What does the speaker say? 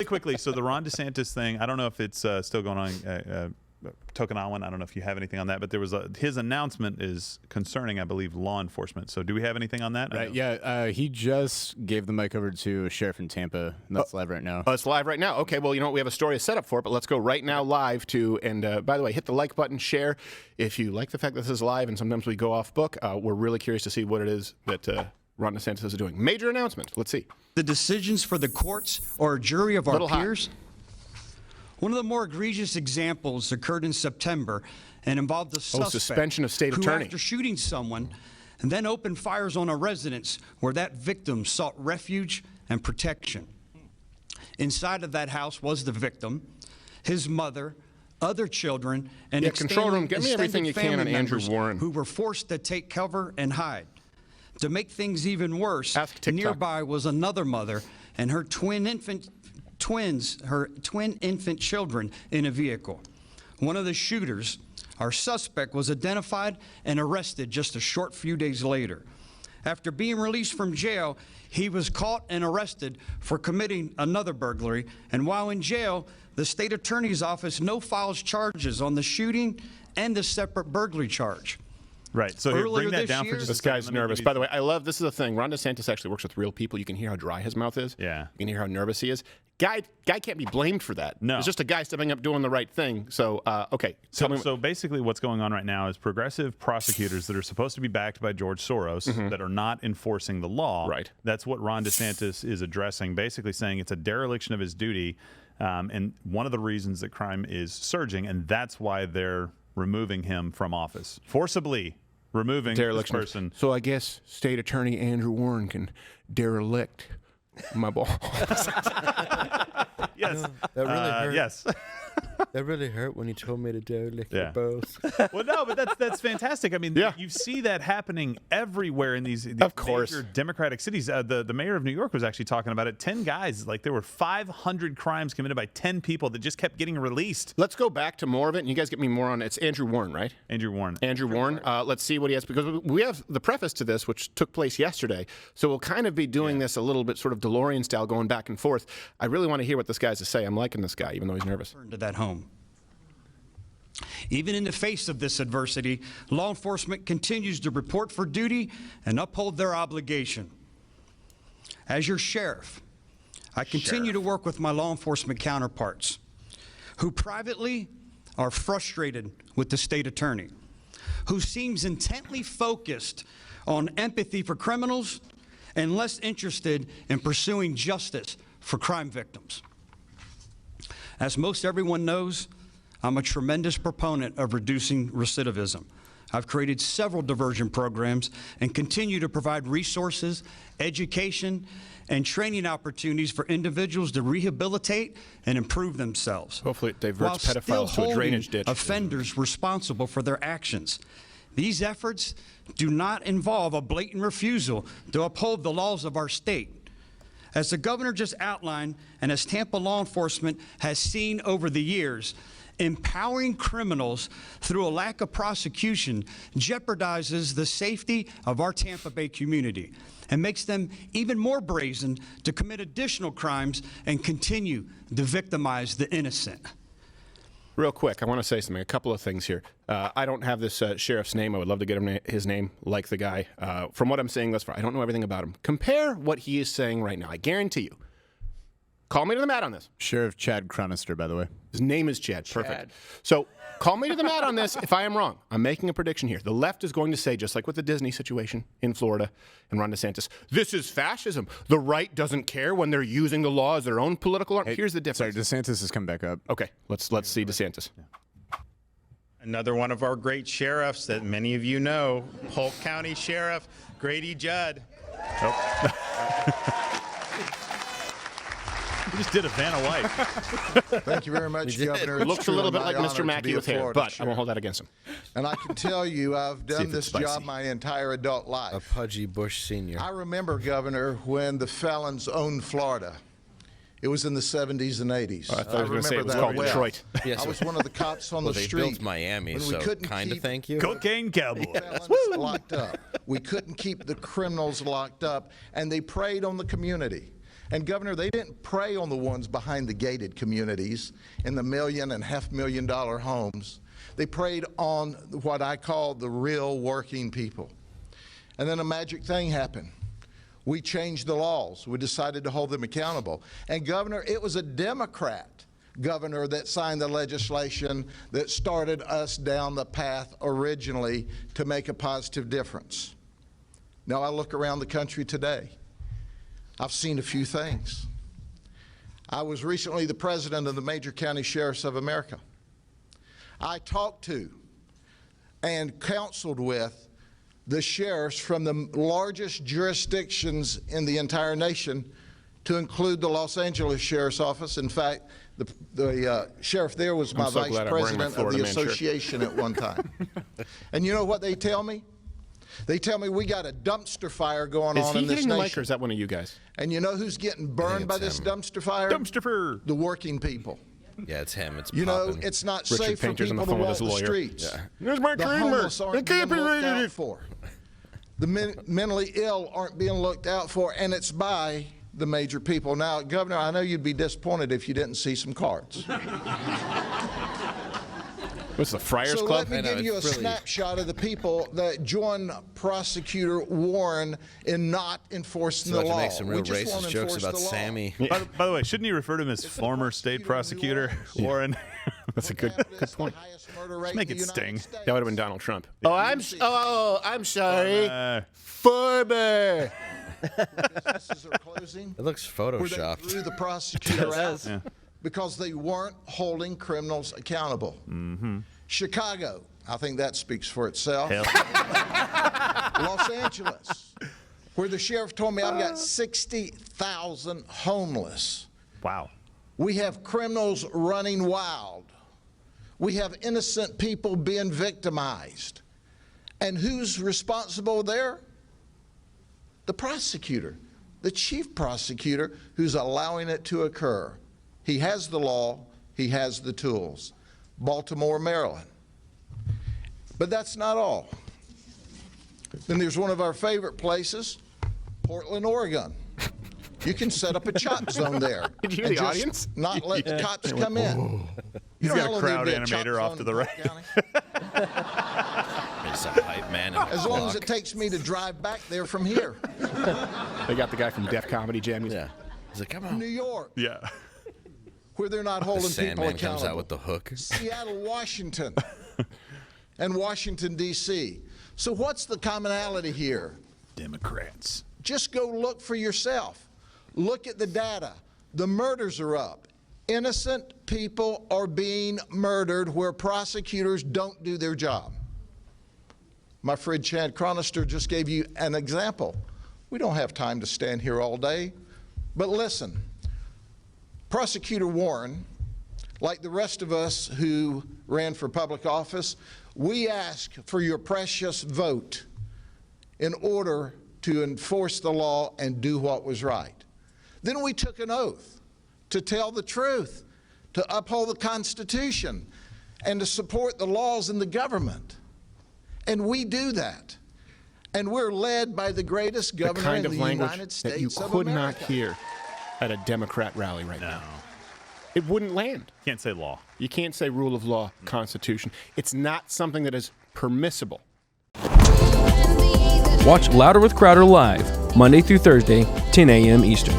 quickly, so the Ron DeSantis thing, I don't know if it's still going on. Tokenawan, I don't know if you have anything on that, but there was his announcement is concerning, I believe, law enforcement. So do we have anything on that? Right, yeah, he just gave the mic over to a sheriff in Tampa, and that's live right now. Oh, it's live right now. Okay, well, you know what? We have a story set up for it, but let's go right now live to, and by the way, hit the like button, share. If you like the fact that this is live and sometimes we go off book, we're really curious to see what it is that Ron DeSantis is doing. Major announcement. Let's see. The decisions for the courts or a jury of our peers. One of the more egregious examples occurred in September and involved a suspect suspension of state attorney. who, after shooting someone, and then opened fires on a residence where that victim sought refuge and protection. Inside of that house was the victim, his mother, other children, and control room, get me everything you can on Andrew Warren, who were forced to take cover and hide. To make things even worse, nearby was another mother and her twin infant children in a vehicle. One of the shooters, our suspect, was identified and arrested just a short few days later. After being released from jail, he was caught and arrested for committing another burglary, and while in jail, the state attorney's office no-files charges on the shooting and the separate burglary charge. Right. So here, bring that down for just a second. This guy's nervous. By the way, I love, this is the thing. Ron DeSantis actually works with real people. You can hear how dry his mouth is. Yeah. You can hear how nervous he is. Guy can't be blamed for that. No. It's just a guy stepping up doing the right thing. So, okay. So basically what's going on right now is progressive prosecutors that are supposed to be backed by George Soros that are not enforcing the law. Right. That's what Ron DeSantis is addressing, basically saying it's a dereliction of his duty. And one of the reasons that crime is surging, and that's why they're removing him from office. Forcibly removing this person. So I guess State Attorney Andrew Warren can derelict my balls. Yes. That really hurt. Yes. That really hurt when you told me to derelict your balls. Well, no, but that's fantastic. I mean, you see that happening everywhere in these major Democratic cities. The mayor of New York was actually talking about it. 10 guys, like there were 500 crimes committed by 10 people that just kept getting released. Let's go back to more of it, and you guys get me more on it. It's Andrew Warren, right? Andrew Warren. Andrew Warren. Let's see what he has, because we have the preface to this, which took place yesterday. So we'll kind of be doing this a little bit sort of DeLorean style, going back and forth. I really want to hear what this guy has to say. I'm liking this guy, even though he's nervous. To that home. Even in the face of this adversity, law enforcement continues to report for duty and uphold their obligation. As your sheriff, I continue to work with my law enforcement counterparts who privately are frustrated with the state attorney, who seems intently focused on empathy for criminals and less interested in pursuing justice for crime victims. As most everyone knows, I'm a tremendous proponent of reducing recidivism. I've created several diversion programs and continue to provide resources, education, and training opportunities for individuals to rehabilitate and improve themselves. Hopefully it diverts pedophiles to a drainage ditch. Offenders responsible for their actions. These efforts do not involve a blatant refusal to uphold the laws of our state. As the governor just outlined, and as Tampa law enforcement has seen over the years, empowering criminals through a lack of prosecution jeopardizes the safety of our Tampa Bay community and makes them even more brazen to commit additional crimes and continue to victimize the innocent. Real quick, I want to say something, a couple of things here. I don't have this sheriff's name. I would love to get his name, like the guy. From what I'm saying thus far, I don't know everything about him. Compare what he is saying right now. I guarantee you. Call me to the mat on this. Sheriff Chad Cronister, by the way. His name is Chad. Perfect. So call me to the mat on this if I am wrong. I'm making a prediction here. The left is going to say, just like with the Disney situation in Florida and Ron DeSantis, this is fascism. The right doesn't care when they're using the law as their own political arm. Here's the difference. Sorry, DeSantis has come back up. Okay, let's see DeSantis. Another one of our great sheriffs that many of you know, Polk County Sheriff Grady Judd. You just did a Vanna White. Thank you very much, Governor. It looks a little bit like Mr. Mackey with hair, but I won't hold that against him. And I can tell you, I've done this job my entire adult life. A pudgy Bush senior. I remember, Governor, when the felons owned Florida. It was in the 70s and 80s. I thought I was going to say it was called Detroit. I was one of the cops on the street. They built Miami, when so kind of thank you. Cocaine cowboy. Locked up. We couldn't keep the criminals locked up, and they preyed on the community. And Governor, they didn't prey on the ones behind the gated communities in the $1 million and $500,000 homes. They preyed on what I call the real working people. And then a magic thing happened. We changed the laws. We decided to hold them accountable. And Governor, it was a Democrat governor that signed the legislation that started us down the path originally to make a positive difference. Now I look around the country today. I've seen a few things. I was recently the president of the Major County Sheriffs of America. I talked to and counseled with the sheriffs from the largest jurisdictions in the entire nation, to include the Los Angeles Sheriff's Office. In fact, the sheriff there was my vice president of the association at one time. And you know what they tell me? They tell me we got a dumpster fire going on in this nation. Is he hitting the mic, or is that one of you guys? And you know who's getting burned by this dumpster fire? Dumpster fire. The working people. Yeah, it's him. It's you know, it's not safe for people to walk the streets. Yeah. There's my homeless aren't being looked out for. The mentally ill aren't being looked out for, and it's by the major people. Now, Governor, I know you'd be disappointed if you didn't see some cards. What's the Friars so Club? Let me give you a snapshot of the people that joined Prosecutor Warren in not enforcing the law. Make some real racist jokes about Sammy. By the way, shouldn't you refer to him as former state prosecutor Warren? That's a good point. Just make it sting. That would have been Donald Trump. I'm sorry. Former. Businesses are closing. It looks photoshopped. Threw the prosecutor out because they weren't holding criminals accountable. Chicago, I think that speaks for itself. Los Angeles, where the sheriff told me I've got 60,000 homeless. Wow. We have criminals running wild. We have innocent people being victimized. And who's responsible there? The prosecutor, the chief prosecutor, who's allowing it to occur. He has the law, he has the tools. Baltimore, Maryland. But that's not all. Then there's one of our favorite places, Portland, Oregon. You can set up a chop zone there. Did you hear the audience? Not let the cops come in. He's got a crowd animator off to the right. Some hype man. As long as it takes me to drive back there from here. They got the guy from Def Comedy Jam. Yeah. He's like, come on. New York. Yeah. Where they're not holding people accountable. Comes out with the hook. Seattle, Washington, and Washington, D.C. So what's the commonality here? Democrats. Just go look for yourself. Look at the data. The murders are up. Innocent people are being murdered where prosecutors don't do their job. My friend Chad Chronister just gave you an example. We don't have time to stand here all day, but listen. Prosecutor Warren, like the rest of us who ran for public office, we ask for your precious vote in order to enforce the law and do what was right. Then we took an oath to tell the truth, to uphold the Constitution, and to support the laws in the government. And we do that. And we're led by the greatest governor in the United States that you could not hear at a Democrat rally right now. It wouldn't land. Can't say law. You can't say rule of law, Constitution. It's not something that is permissible. Watch Louder with Crowder live, Monday through Thursday, 10 a.m. Eastern.